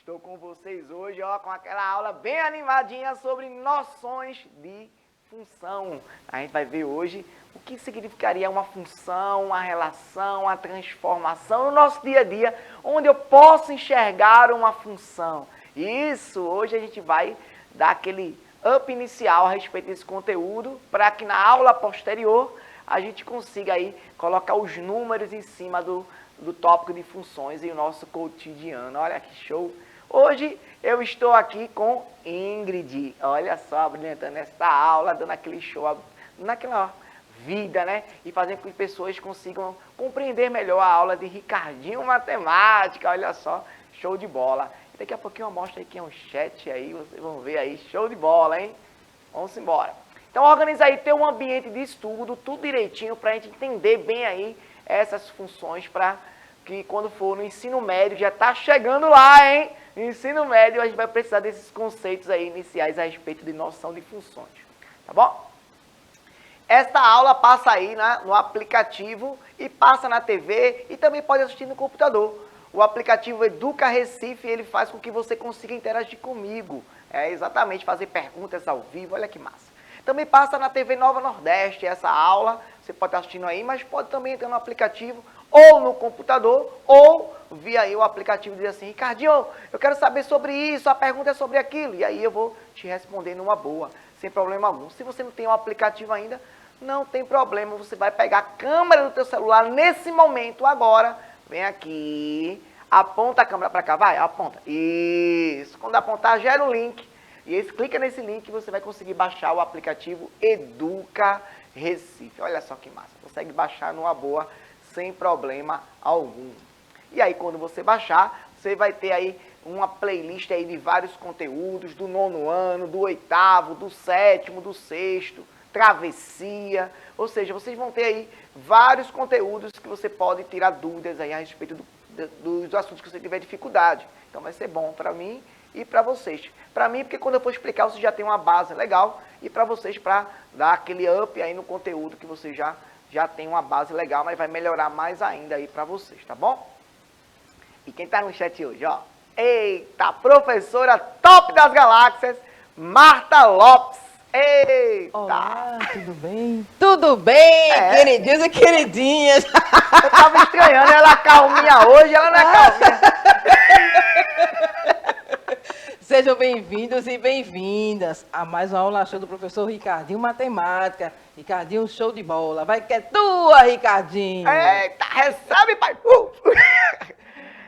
Estou com vocês hoje, ó, com aquela aula bem animadinha sobre noções de função. A gente vai ver hoje o que significaria uma função, uma relação, uma transformação no nosso dia a dia, onde eu posso enxergar uma função. Isso, hoje a gente vai dar aquele up inicial a respeito desse conteúdo, para que na aula posterior a gente consiga aí colocar os números em cima do tópico de funções e o nosso cotidiano. Olha que show! Hoje eu estou aqui com Ingrid, olha só, brilhantando esta aula, dando aquele show, naquela vida, né? E fazendo com que pessoas consigam compreender melhor a aula de Ricardinho Matemática, olha só, show de bola. Daqui a pouquinho eu mostro aí que é um chat aí, vocês vão ver aí, show de bola, hein? Vamos embora. Então organiza aí, ter um ambiente de estudo, tudo direitinho, para a gente entender bem aí essas funções, para que quando for no ensino médio, já está chegando lá, hein? No ensino médio a gente vai precisar desses conceitos aí iniciais a respeito de noção de funções, tá bom? Esta aula passa aí no aplicativo e passa na TV e também pode assistir no computador. O aplicativo Educa Recife, ele faz com que você consiga interagir comigo. É exatamente fazer perguntas ao vivo, olha que massa. Também passa na TV Nova Nordeste essa aula, você pode estar assistindo aí, mas pode também entrar no aplicativo ou no computador, ou via aí o aplicativo e dizer assim, Ricardinho, eu quero saber sobre isso, a pergunta é sobre aquilo, e aí eu vou te responder numa boa, sem problema algum. Se você não tem o aplicativo ainda, não tem problema, você vai pegar a câmera do teu celular nesse momento agora, vem aqui, aponta a câmera para cá, vai, aponta, isso, quando apontar gera o link, e aí clica nesse link e você vai conseguir baixar o aplicativo Educa Recife, olha só que massa, consegue baixar numa boa, sem problema algum. E aí quando você baixar, você vai ter aí uma playlist aí de vários conteúdos, do 9º ano, do 8º, do 7º, do 6º, travessia, ou seja, vocês vão ter aí vários conteúdos que você pode tirar dúvidas aí a respeito dos assuntos que você tiver dificuldade. Então vai ser bom para mim e para vocês. Para mim, porque quando eu for explicar, você já tem uma base legal, e para vocês, para dar aquele up aí no conteúdo que você já tem uma base legal, mas vai melhorar mais ainda aí para vocês, tá bom? E quem tá no chat hoje, ó. Eita, professora top das galáxias, Marta Lopes. Eita! Olá, tudo bem? Tudo bem, queridinhos e queridinhas. Eu tava estranhando, ela calminha hoje, ela não é calminha. Sejam bem-vindos e bem-vindas a mais uma aula show do professor Ricardinho Matemática. Ricardinho, show de bola. Vai que é tua, Ricardinho. Eita, recebe, pai.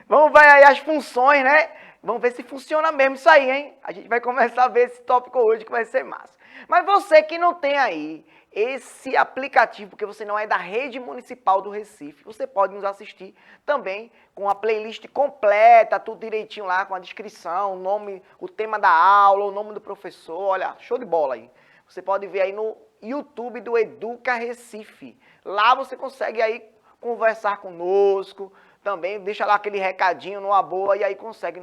Vamos ver aí as funções, né? Vamos ver se funciona mesmo isso aí, hein? A gente vai começar a ver esse tópico hoje que vai ser massa. Mas você que não tem aí esse aplicativo, porque você não é da rede municipal do Recife, você pode nos assistir também com a playlist completa, tudo direitinho lá, com a descrição, o nome, o tema da aula, o nome do professor, olha, show de bola aí. Você pode ver aí no YouTube do Educa Recife. Lá você consegue aí conversar conosco, também deixa lá aquele recadinho numa boa e aí consegue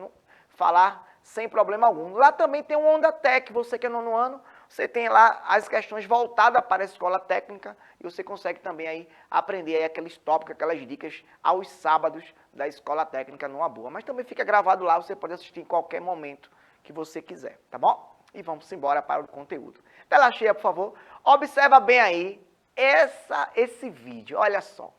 falar sem problema algum. Lá também tem o Onda Tech, você que é nono ano, você tem lá as questões voltadas para a escola técnica e você consegue também aí aprender aí aqueles tópicos, aquelas dicas aos sábados da escola técnica numa boa. Mas também fica gravado lá, você pode assistir em qualquer momento que você quiser, tá bom? E vamos embora para o conteúdo. Tela cheia, por favor. Observa bem aí esse vídeo, olha só.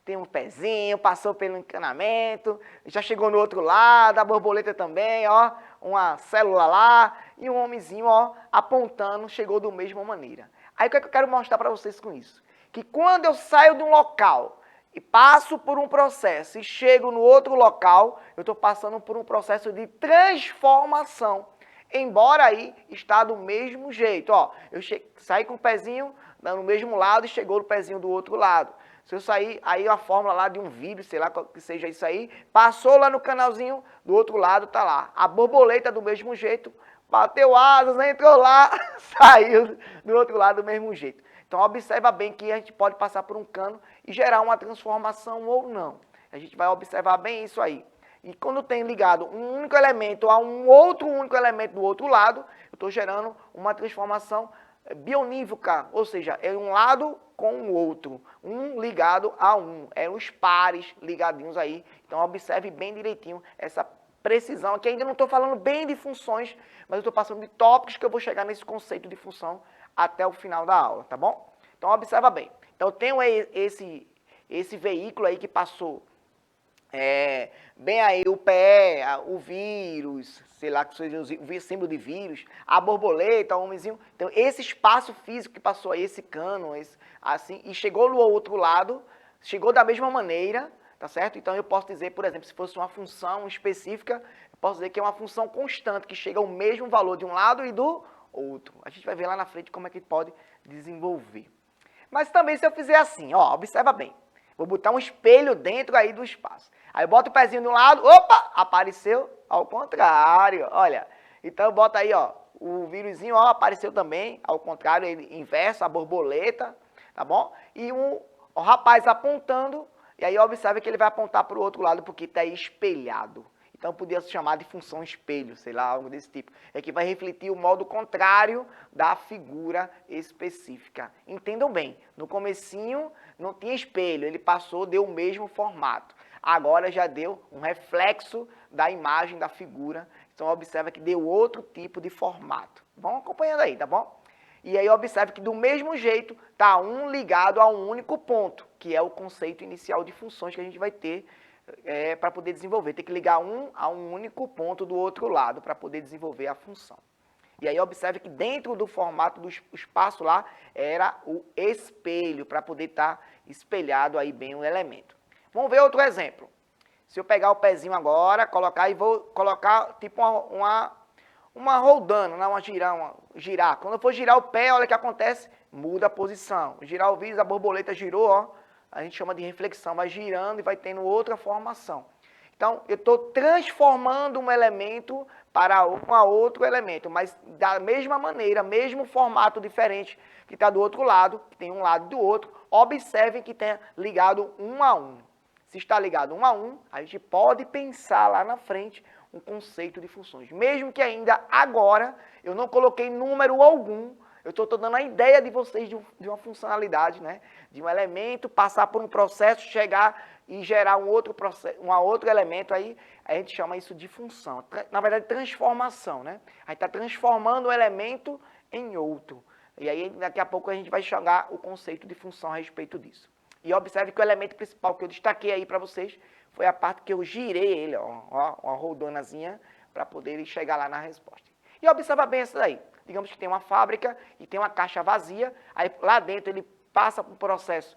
Tem um pezinho, passou pelo encanamento, já chegou no outro lado, a borboleta também, ó, uma célula lá, e um homenzinho, ó, apontando, chegou da mesma maneira. Aí o que é que eu quero mostrar para vocês com isso? Que quando eu saio de um local e passo por um processo e chego no outro local, eu estou passando por um processo de transformação. Embora aí está do mesmo jeito, ó, eu saí com o pezinho no mesmo lado e chegou no pezinho do outro lado. Se eu sair, aí a fórmula lá de um vídeo, sei lá que seja isso aí, passou lá no canalzinho, do outro lado tá lá. A borboleta do mesmo jeito, bateu asas, entrou lá, saiu do outro lado do mesmo jeito. Então observa bem que a gente pode passar por um cano e gerar uma transformação ou não. A gente vai observar bem isso aí. E quando tem ligado um único elemento a um outro único elemento do outro lado, eu estou gerando uma transformação bionívoca, ou seja, é um lado com o outro, um ligado a um, é os pares ligadinhos aí. Então observe bem direitinho essa precisão aqui. Ainda não estou falando bem de funções, mas eu estou passando de tópicos que eu vou chegar nesse conceito de função até o final da aula, tá bom? Então, observa bem. Então, eu tenho esse veículo aí que passou bem aí o pé, o vírus, sei lá que seja o símbolo de vírus, a borboleta, o homenzinho. Então, esse espaço físico que passou aí, esse cano, assim, e chegou no outro lado, chegou da mesma maneira, tá certo? Então, eu posso dizer, por exemplo, se fosse uma função específica, eu posso dizer que é uma função constante, que chega ao mesmo valor de um lado e do outro. A gente vai ver lá na frente como é que pode desenvolver. Mas também se eu fizer assim, ó, observa bem. Vou botar um espelho dentro aí do espaço. Aí eu boto o pezinho de um lado, opa, apareceu ao contrário, olha. Então eu boto aí, ó, o vírusinho, ó, apareceu também, ao contrário, ele inverso, a borboleta, tá bom? E o rapaz apontando, e aí observa que ele vai apontar para o outro lado porque está espelhado. Então podia se chamar de função espelho, sei lá, algo desse tipo. É que vai refletir o modo contrário da figura específica. Entendam bem, no comecinho não tinha espelho, ele passou, deu o mesmo formato. Agora já deu um reflexo da imagem da figura. Então observa que deu outro tipo de formato. Vão acompanhando aí, tá bom? E aí observe que do mesmo jeito está um ligado a um único ponto, que é o conceito inicial de funções que a gente vai ter para poder desenvolver. Tem que ligar um a um único ponto do outro lado para poder desenvolver a função. E aí observe que dentro do formato do espaço lá era o espelho, para poder estar espelhado aí bem o elemento. Vamos ver outro exemplo. Se eu pegar o pezinho agora, colocar e vou colocar tipo uma roldana, né? Girar. Quando eu for girar o pé, olha o que acontece, muda a posição. Girar o vírus, a borboleta girou, ó. A gente chama de reflexão, vai girando e vai tendo outra formação. Então, eu estou transformando um elemento para um outro elemento, mas da mesma maneira, mesmo formato diferente que está do outro lado, que tem um lado do outro. Observem que tem ligado um a um. Se está ligado um a um, a gente pode pensar lá na frente um conceito de funções. Mesmo que ainda agora eu não coloquei número algum, eu estou dando a ideia de vocês de uma funcionalidade, né? De um elemento, passar por um processo, chegar e gerar um outro elemento, aí a gente chama isso de função. Na verdade, transformação, né? Aí está transformando um elemento em outro. E aí, daqui a pouco, a gente vai chegar o conceito de função a respeito disso. E observe que o elemento principal que eu destaquei aí para vocês foi a parte que eu girei ele, ó, uma roldanazinha, para poder ele chegar lá na resposta. E observa bem isso daí. Digamos que tem uma fábrica e tem uma caixa vazia, aí lá dentro ele passa por um processo.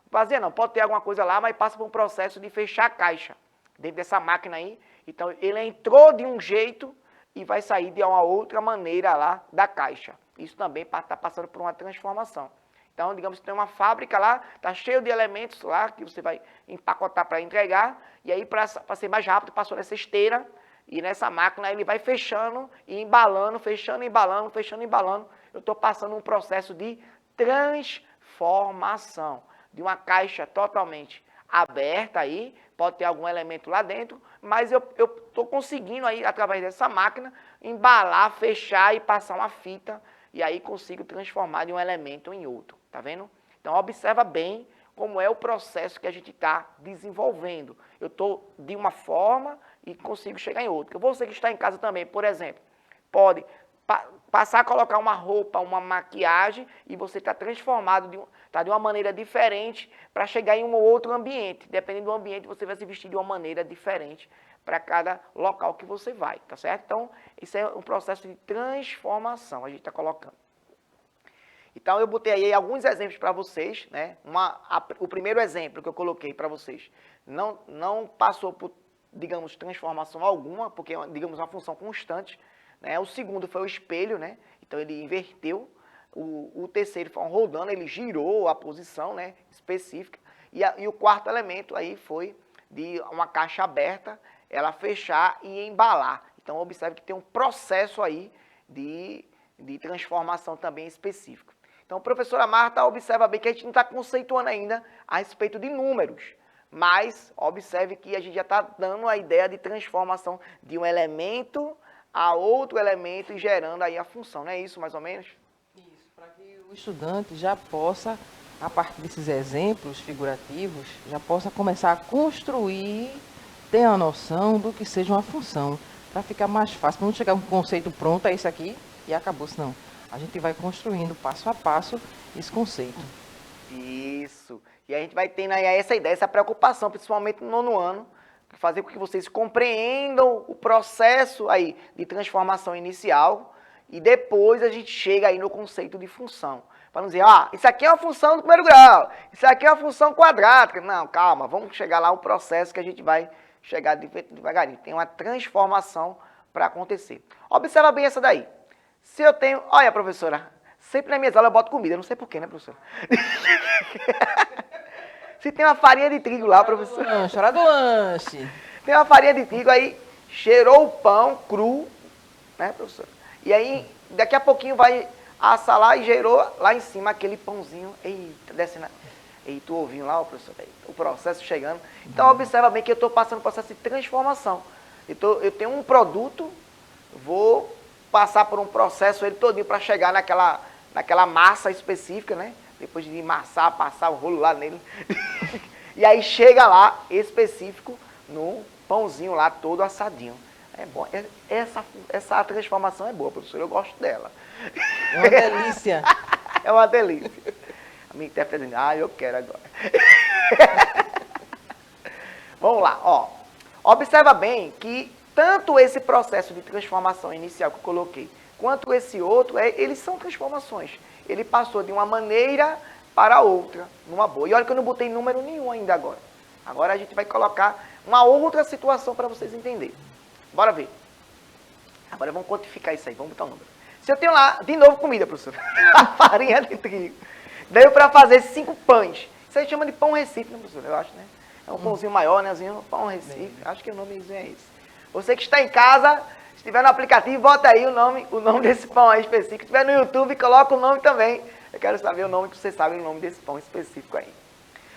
Vazia não, pode ter alguma coisa lá, mas passa por um processo de fechar a caixa dentro dessa máquina aí. Então ele entrou de um jeito e vai sair de uma outra maneira lá da caixa. Isso também está passando por uma transformação. Então, digamos que tem uma fábrica lá, está cheio de elementos lá que você vai empacotar para entregar, e aí para ser mais rápido passou nessa esteira, e nessa máquina ele vai fechando e embalando, fechando e embalando, fechando e embalando. Eu estou passando um processo de transformação de uma caixa totalmente aberta aí, pode ter algum elemento lá dentro, mas eu estou conseguindo aí, através dessa máquina, embalar, fechar e passar uma fita, e aí consigo transformar de um elemento em outro, tá vendo? Então observa bem como é o processo que a gente está desenvolvendo. Eu estou de uma forma e consigo chegar em outra. Você que está em casa também, por exemplo, pode passar a colocar uma roupa, uma maquiagem, e você está transformado, de uma maneira diferente para chegar em um outro ambiente. Dependendo do ambiente, você vai se vestir de uma maneira diferente para cada local que você vai, tá certo? Então, isso é um processo de transformação, a gente está colocando. Então, eu botei aí alguns exemplos para vocês, né? O primeiro exemplo que eu coloquei para vocês não passou por, digamos, transformação alguma, porque é, digamos, uma função constante, né? O segundo foi o espelho, né? Então, ele inverteu. O terceiro foi um rodando, ele girou a posição, né, específica. E o quarto elemento aí foi de uma caixa aberta, ela fechar e embalar. Então, observe que tem um processo aí de transformação também específico. Então, professora Marta, observa bem que a gente não está conceituando ainda a respeito de números, mas observe que a gente já está dando a ideia de transformação de um elemento a outro elemento e gerando aí a função, não é isso mais ou menos? Isso, para que o estudante já possa, a partir desses exemplos figurativos, já possa começar a construir tenha uma noção do que seja uma função, para ficar mais fácil, para não chegar um conceito pronto, é isso aqui e acabou, senão. A gente vai construindo passo a passo esse conceito. Isso. E a gente vai tendo aí essa ideia, essa preocupação, principalmente no nono ano, fazer com que vocês compreendam o processo aí de transformação inicial e depois a gente chega aí no conceito de função. Para não dizer, isso aqui é uma função do primeiro grau, isso aqui é uma função quadrática. Não, calma, vamos chegar lá o processo que a gente vai chegar devagarinho. Tem uma transformação para acontecer. Observa bem essa daí. Se eu tenho... Olha, professora, sempre na minha aula eu boto comida, não sei porquê, né, professora? Se tem uma farinha de trigo lá, professora... Hora do lanche. Tem uma farinha de trigo aí, cheirou o pão cru, né, professora? E aí, daqui a pouquinho vai assar lá e gerou lá em cima aquele pãozinho. Eita, descendo... Eita, o ovinho lá, professor, o processo chegando. Então, observa bem que eu estou passando um processo de transformação. Eu tenho um produto, vou passar por um processo ele todinho para chegar naquela massa específica, né? Depois de amassar, passar o rolo lá nele. E aí chega lá, específico, no pãozinho lá, todo assadinho. É bom. Essa transformação é boa, professor. Eu gosto dela. É uma delícia. É uma delícia. A minha intérprete dizendo, eu quero agora. Vamos lá, ó. Observa bem que tanto esse processo de transformação inicial que eu coloquei, quanto esse outro, eles são transformações. Ele passou de uma maneira para outra, numa boa. E olha que eu não botei número nenhum ainda agora. Agora a gente vai colocar uma outra situação para vocês entenderem. Bora ver. Agora vamos quantificar isso aí, vamos botar um número. Se eu tenho lá, de novo, comida, professor. A farinha de trigo. Deu para fazer 5 pães. Isso aí chama de pão Recife, né, professor? Eu acho, né? É um pãozinho maior, né? Pão Recife. Acho que o nomezinho é esse. Você que está em casa, se estiver no aplicativo, bota aí o nome desse pão aí específico. Se estiver no YouTube, coloca o nome também. Eu quero saber o nome que vocês sabem o nome desse pão específico aí.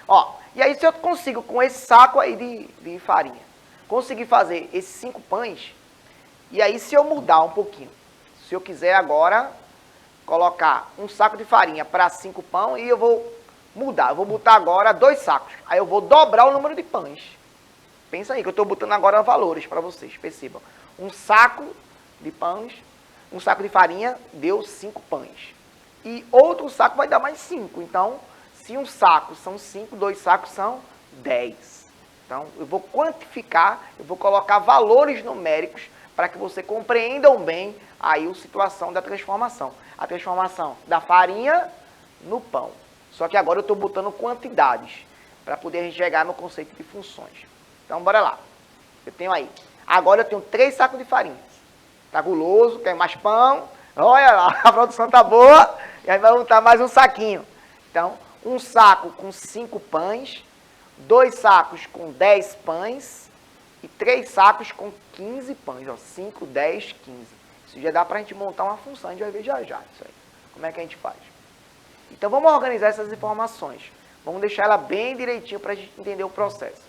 Ó, e aí se eu consigo, com esse saco aí de farinha, conseguir fazer esses 5 pães, e aí se eu mudar um pouquinho, se eu quiser agora colocar um saco de farinha para 5 pão, e eu vou mudar, eu vou botar agora 2 sacos. Aí eu vou dobrar o número de pães. Pensa aí que eu estou botando agora valores para vocês, percebam. Um saco de pães, um saco de farinha deu 5 pães. E outro saco vai dar mais 5. Então, se um saco são 5, 2 sacos são 10. Então, eu vou quantificar, eu vou colocar valores numéricos para que você compreendam bem aí a situação da transformação. A transformação da farinha no pão. Só que agora eu estou botando quantidades para poder a gente chegar no conceito de funções. Então, bora lá. Eu tenho aí. Agora eu tenho 3 sacos de farinha. Tá guloso, quer mais pão? Olha lá, a produção tá boa. E aí vai botar mais um saquinho. Então, um saco com 5 pães, 2 sacos com 10 pães e 3 sacos com 15 pães. Ó, 5, 10, 15. Isso já dá pra gente montar uma função, a gente vai ver já já isso aí. Como é que a gente faz? Então, vamos organizar essas informações. Vamos deixar ela bem direitinho para a gente entender o processo.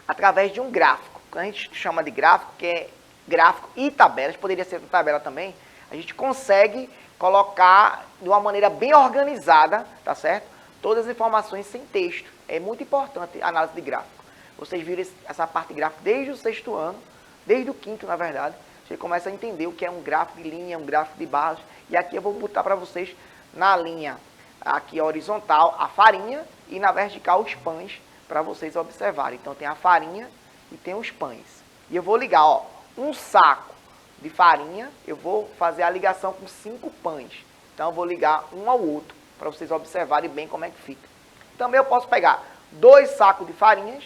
Através de um gráfico. A gente chama de gráfico, que é gráfico e tabelas, poderia ser tabela também, a gente consegue colocar de uma maneira bem organizada, tá certo? Todas as informações sem texto. É muito importante a análise de gráfico. Vocês viram essa parte de gráfico desde o 6º ano, desde o 5º, na verdade. Você começa a entender o que é um gráfico de linha, um gráfico de barras. E aqui eu vou botar para vocês na linha aqui horizontal a farinha e na vertical os pães para vocês observarem. Então tem a farinha e tem os pães. E eu vou ligar, ó, um saco de farinha, eu vou fazer a ligação com 5 pães. Então eu vou ligar um ao outro para vocês observarem bem como é que fica. Também eu posso pegar 2 sacos de farinhas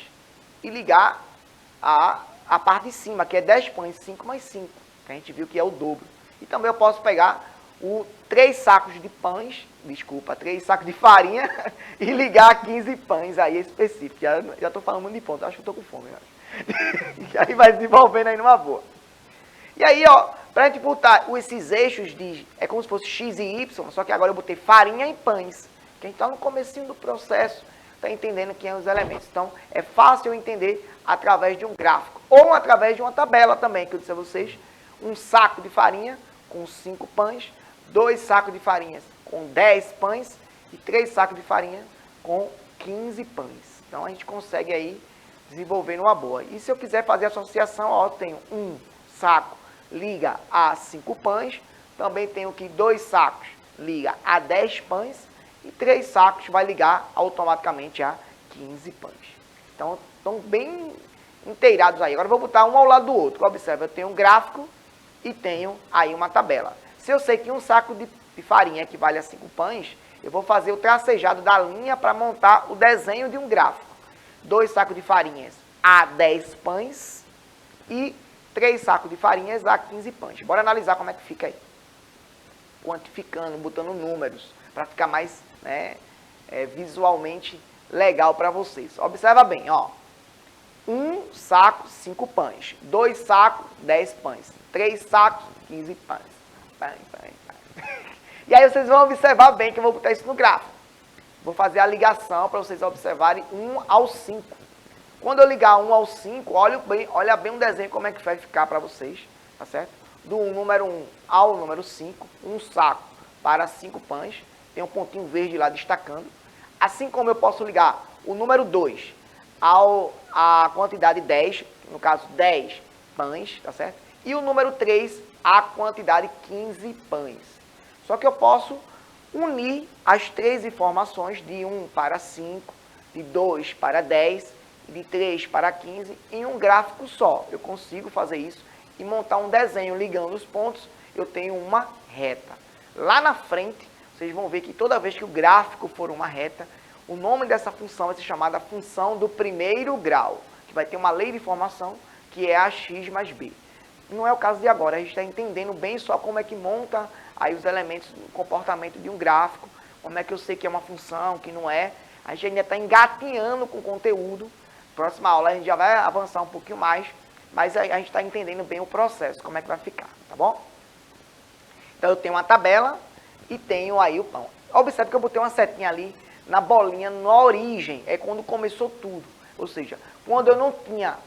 e ligar a parte de cima, que é 10 pães, 5 mais 5, que a gente viu que é o dobro. E também eu posso pegar 3 sacos de pães, 3 sacos de farinha e ligar 15 pães aí específicos. Já estou falando muito de ponto, acho que estou com fome. E aí vai desenvolvendo aí numa boa. E aí, ó, pra gente botar esses eixos é como se fosse X e Y, só que agora eu botei farinha e pães. Que a gente está no comecinho do processo, está entendendo quem é os elementos. Então, é fácil eu entender através de um gráfico. Ou através de uma tabela também, que eu disse a vocês. Um saco de farinha com 5 pães, 2 sacos de farinha com 10 pães e 3 sacos de farinha com 15 pães. Então, a gente consegue aí desenvolver numa boa. E se eu quiser fazer associação, ó, eu tenho um saco liga a 5 pães, também tenho que 2 sacos liga a 10 pães e 3 sacos vai ligar automaticamente a 15 pães. Então, estão bem inteirados aí. Agora eu vou botar um ao lado do outro. Observe, eu tenho um gráfico e tenho aí uma tabela. Se eu sei que um saco de farinha equivale a 5 pães, eu vou fazer o tracejado da linha para montar o desenho de um gráfico. 2 sacos de farinhas a 10 pães e 3 sacos de farinhas a 15 pães. Bora analisar como é que fica aí. Quantificando, botando números, para ficar mais visualmente legal para vocês. Observa bem, ó. 1 saco, 5 pães. 2 sacos, 10 pães. 3 sacos, 15 pães. E aí vocês vão observar bem que eu vou botar isso no gráfico. Vou fazer a ligação para vocês observarem 1 ao 5. Quando eu ligar 1 ao 5, olha bem o desenho como é que vai ficar para vocês, tá certo? Do número 1 ao número 5, um saco para 5 pães, tem um pontinho verde lá destacando. Assim como eu posso ligar o número 2 à quantidade 10, no caso 10 pães, tá certo? E o número 3 à quantidade 15 pães. Só que eu posso unir as 3 informações de 1 para 5, de 2 para 10 e de 3 para 15 em um gráfico só. Eu consigo fazer isso e montar um desenho ligando os pontos, eu tenho uma reta. Lá na frente, vocês vão ver que toda vez que o gráfico for uma reta, o nome dessa função vai ser chamada função do primeiro grau, que vai ter uma lei de formação que é ax mais b. Não é o caso de agora, a gente está entendendo bem só como é que monta aí os elementos do comportamento de um gráfico, como é que eu sei que é uma função, que não é. A gente ainda está engatinhando com o conteúdo. Próxima aula a gente já vai avançar um pouquinho mais, mas a gente está entendendo bem o processo, como é que vai ficar, tá bom? Então eu tenho uma tabela e tenho aí o pão. Observe que eu botei uma setinha ali na bolinha, na origem, é quando começou tudo. Ou seja, quando eu não tinha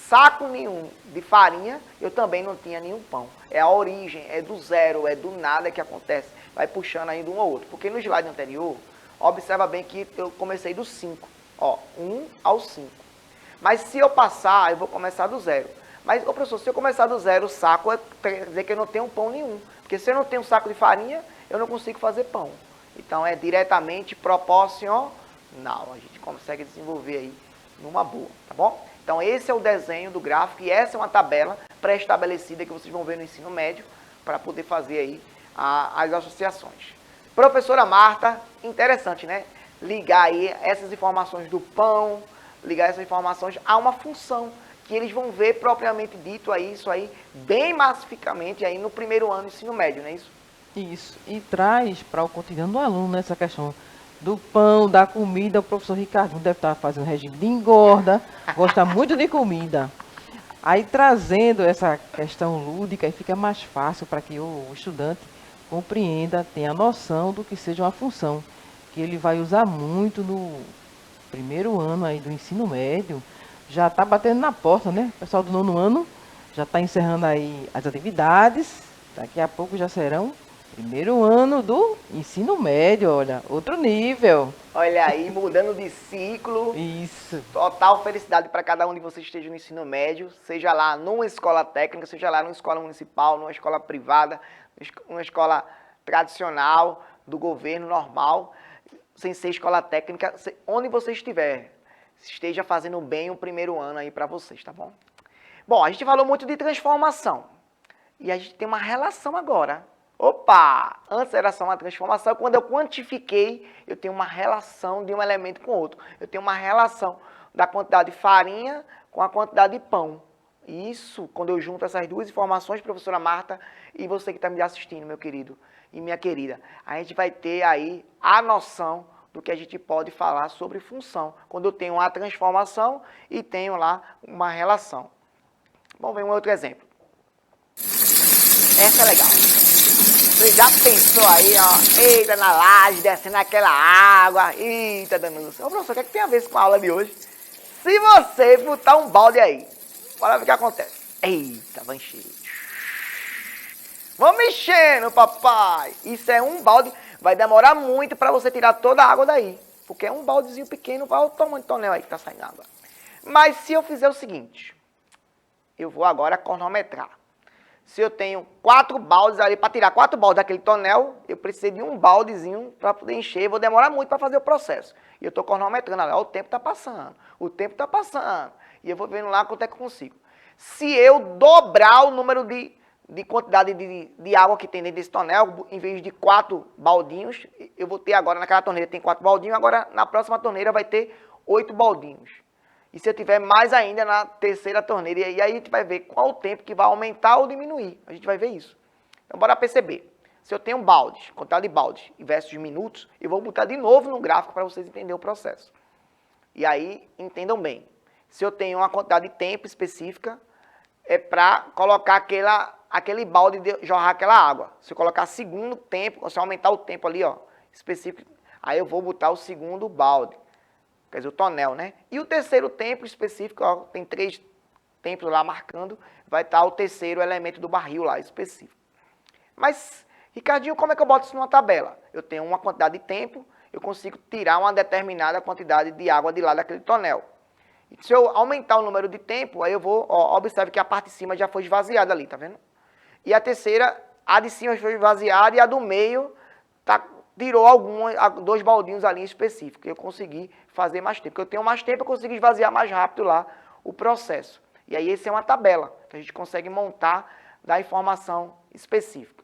saco nenhum de farinha, eu também não tinha nenhum pão. É a origem, é do zero, é do nada que acontece. Vai puxando aí de um ao outro. Porque no slide anterior, observa bem que eu comecei do 5. Ó, 1 ao 5. Mas se eu passar, eu vou começar do zero. Mas, ô professor, se eu começar do zero, o saco quer dizer que eu não tenho pão nenhum. Porque se eu não tenho um saco de farinha, eu não consigo fazer pão. Então, é diretamente proporcional. A gente consegue desenvolver aí numa boa, tá bom? Então, esse é o desenho do gráfico e essa é uma tabela pré-estabelecida que vocês vão ver no ensino médio para poder fazer aí as associações. Professora Marta, interessante, né? Ligar aí essas informações do pão, ligar essas informações a uma função que eles vão ver propriamente dito aí, isso aí, bem massificamente aí no primeiro ano do ensino médio, não é isso? Isso, e traz para o cotidiano do aluno essa questão do pão, da comida. O professor Ricardinho deve estar fazendo regime de engorda, gosta muito de comida. Aí trazendo essa questão lúdica, aí fica mais fácil para que o estudante compreenda, tenha noção do que seja uma função, que ele vai usar muito no primeiro ano aí do ensino médio. Já está batendo na porta, né? O pessoal do 9º ano já está encerrando aí as atividades, daqui a pouco já serão primeiro ano do ensino médio, olha, outro nível. Olha aí, mudando de ciclo. Isso. Total felicidade para cada um de vocês que esteja no ensino médio, seja lá numa escola técnica, seja lá numa escola municipal, numa escola privada, numa escola tradicional, do governo normal, sem ser escola técnica, onde você estiver, esteja fazendo bem o primeiro ano aí para vocês, tá bom? Bom, a gente falou muito de transformação e a gente tem uma relação agora. Opa! Antes era só uma transformação, quando eu quantifiquei, eu tenho uma relação de um elemento com outro. Eu tenho uma relação da quantidade de farinha com a quantidade de pão. Isso, quando eu junto essas duas informações, professora Marta, e você que está me assistindo, meu querido e minha querida, a gente vai ter aí a noção do que a gente pode falar sobre função. Quando eu tenho uma transformação e tenho lá uma relação. Vamos ver um outro exemplo. Essa é legal. Você já pensou aí, ó, eita, na laje, descendo aquela água, eita, dando do céu. Ô, professor, o que é que tem a ver com a aula de hoje? Se você botar um balde aí, olha o que acontece. Eita, vai encher. Vamos mexendo, papai. Isso é um balde, vai demorar muito para você tirar toda a água daí. Porque é um baldezinho pequeno, olha o tamanho do tonel aí que tá saindo água. Mas se eu fizer o seguinte, eu vou agora cronometrar. Se eu tenho 4 baldes ali, para tirar 4 baldes daquele tonel, eu preciso de um baldezinho para poder encher, vou demorar muito para fazer o processo. E eu estou cronometrando, olha, o tempo está passando, o tempo está passando. E eu vou vendo lá quanto é que eu consigo. Se eu dobrar o número de quantidade de água que tem dentro desse tonel, em vez de 4 baldinhos, eu vou ter agora, naquela torneira tem 4 baldinhos, agora na próxima torneira vai ter 8 baldinhos. E se eu tiver mais ainda na terceira torneira, e aí a gente vai ver qual o tempo que vai aumentar ou diminuir. A gente vai ver isso. Então, bora perceber. Se eu tenho baldes, quantidade de baldes versus minutos, eu vou botar de novo no gráfico para vocês entenderem o processo. E aí, entendam bem. Se eu tenho uma quantidade de tempo específica, é para colocar aquele balde de jorrar aquela água. Se eu colocar segundo tempo, se eu aumentar o tempo ali, ó, específico, aí eu vou botar o segundo balde. Quer dizer, o tonel, né? E o terceiro tempo específico, ó, tem 3 tempos lá marcando, vai estar o terceiro elemento do barril lá, específico. Mas, Ricardinho, como é que eu boto isso numa tabela? Eu tenho uma quantidade de tempo, eu consigo tirar uma determinada quantidade de água de lá daquele tonel. E se eu aumentar o número de tempo, aí eu vou, ó, observe que a parte de cima já foi esvaziada ali, tá vendo? E a terceira, a de cima foi esvaziada e a do meio tirou 2 baldinhos ali em específico. Eu consegui fazer mais tempo. Porque eu tenho mais tempo, eu consigo esvaziar mais rápido lá o processo. E aí essa é uma tabela que a gente consegue montar da informação específica.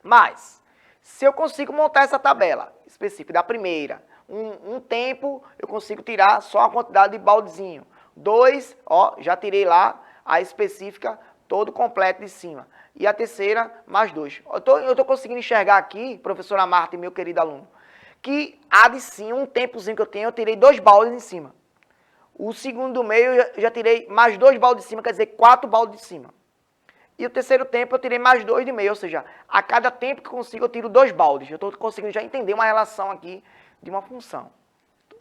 Mas, se eu consigo montar essa tabela específica da primeira, um tempo eu consigo tirar só a quantidade de baldezinho. 2, ó, já tirei lá a específica todo completo de cima. E a terceira, mais 2. Eu tô conseguindo enxergar aqui, professora Marta e meu querido aluno, que a de cima, um tempozinho que eu tenho, eu tirei 2 baldes em cima. O segundo do meio, eu já tirei mais 2 baldes de cima, quer dizer, 4 baldes de cima. E o terceiro tempo, eu tirei mais 2 de meio, ou seja, a cada tempo que eu consigo, eu tiro 2 baldes. Eu estou conseguindo já entender uma relação aqui de uma função.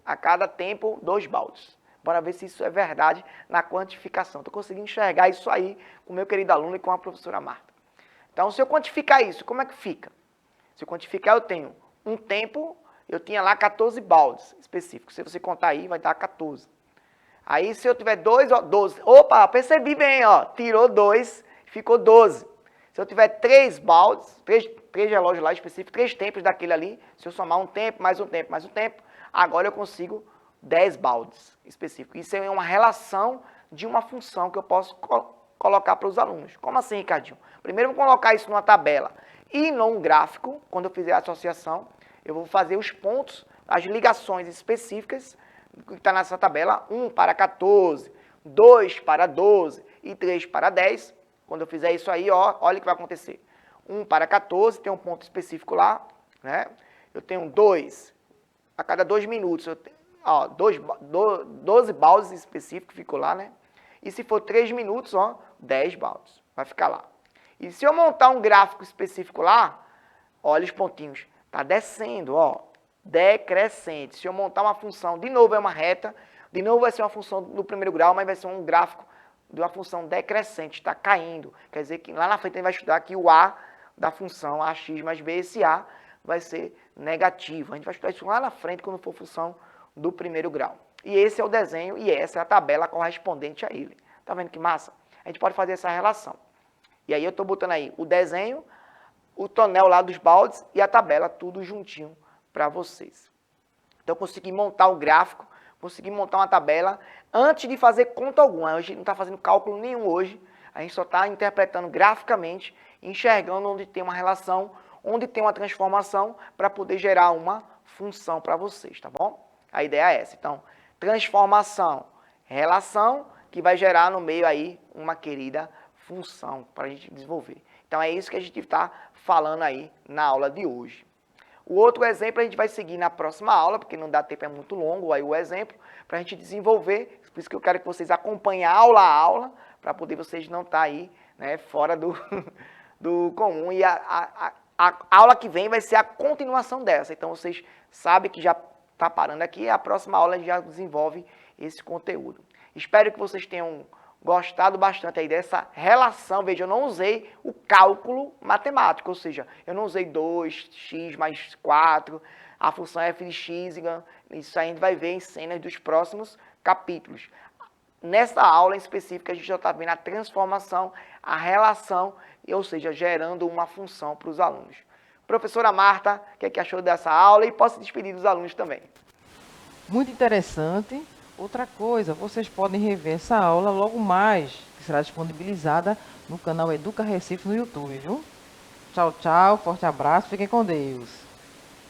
A cada tempo, 2 baldes. Bora ver se isso é verdade na quantificação. Estou conseguindo enxergar isso aí com o meu querido aluno e com a professora Marta. Então, se eu quantificar isso, como é que fica? Se eu quantificar, eu tenho um tempo, eu tinha lá 14 baldes específicos. Se você contar aí, vai dar 14. Aí, se eu tiver 2, ó, 12. Opa, percebi bem, ó. Tirou 2, ficou 12. Se eu tiver 3 baldes, 3 relógios lá específicos, 3 tempos daquele ali, se eu somar um tempo, mais um tempo, mais um tempo, agora eu consigo 10 baldes específicos. Isso é uma relação de uma função que eu posso colocar para os alunos. Como assim, Ricardinho? Primeiro eu vou colocar isso numa tabela e num gráfico, quando eu fizer a associação, eu vou fazer os pontos, as ligações específicas que está nessa tabela, 1 para 14, 2 para 12 e 3 para 10. Quando eu fizer isso aí, ó, olha o que vai acontecer. 1 para 14, tem um ponto específico lá, né? Eu tenho 2, a cada 2 minutos, eu tenho, ó, 12 baldes específicos ficou lá, né? E se for 3 minutos, ó, 10 baldes, vai ficar lá. E se eu montar um gráfico específico lá, olha os pontinhos, tá descendo, ó, decrescente. Se eu montar uma função, de novo é uma reta, de novo vai ser uma função do primeiro grau, mas vai ser um gráfico de uma função decrescente, está caindo. Quer dizer que lá na frente a gente vai estudar que o A da função AX mais B, esse A vai ser negativo. A gente vai estudar isso lá na frente quando for função do primeiro grau. E esse é o desenho e essa é a tabela correspondente a ele. Tá vendo que massa? A gente pode fazer essa relação. E aí eu estou botando aí o desenho, o tonel lá dos baldes e a tabela tudo juntinho para vocês. Então eu consegui montar o gráfico, consegui montar uma tabela antes de fazer conta alguma. A gente não está fazendo cálculo nenhum hoje, a gente só está interpretando graficamente, enxergando onde tem uma relação, onde tem uma transformação para poder gerar uma função para vocês, tá bom? A ideia é essa. Então, transformação, relação, que vai gerar no meio aí uma querida função para a gente desenvolver. Então, é isso que a gente está falando aí na aula de hoje. O outro exemplo a gente vai seguir na próxima aula, porque não dá tempo, é muito longo aí o exemplo, para a gente desenvolver. Por isso que eu quero que vocês acompanhem aula a aula, para poder vocês não estar aí, né, fora do, do comum. E a aula que vem vai ser a continuação dessa. Então, vocês sabem que já está parando aqui, a próxima aula a gente já desenvolve esse conteúdo. Espero que vocês tenham gostado bastante aí dessa relação. Veja, eu não usei o cálculo matemático, ou seja, eu não usei 2x mais 4, a função f de x, isso aí a gente vai ver em cenas dos próximos capítulos. nessa aula em específico, a gente já está vendo a transformação, a relação, ou seja, gerando uma função para os alunos. Professora Marta, o que achou dessa aula? E posso despedir dos alunos também. Muito interessante. Outra coisa, vocês podem rever essa aula logo mais, que será disponibilizada no canal Educa Recife no YouTube, viu? Tchau, tchau, forte abraço, fiquem com Deus.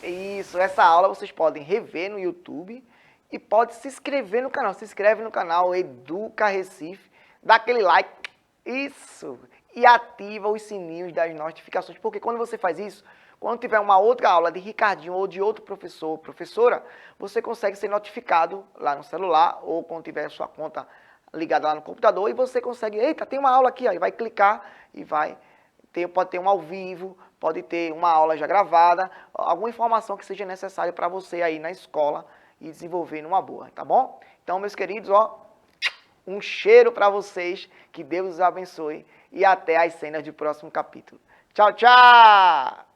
Isso, essa aula vocês podem rever no YouTube e pode se inscrever no canal. Se inscreve no canal Educa Recife, dá aquele like, isso, e ativa os sininhos das notificações, porque quando você faz isso, quando tiver uma outra aula de Ricardinho ou de outro professor ou professora, você consegue ser notificado lá no celular ou quando tiver sua conta ligada lá no computador e você consegue, eita, tem uma aula aqui, aí vai clicar e vai ter, pode ter um ao vivo, pode ter uma aula já gravada, alguma informação que seja necessária para você aí na escola e desenvolver numa boa, tá bom? Então, meus queridos, ó, um cheiro para vocês, que Deus os abençoe e até as cenas do próximo capítulo. Tchau, tchau!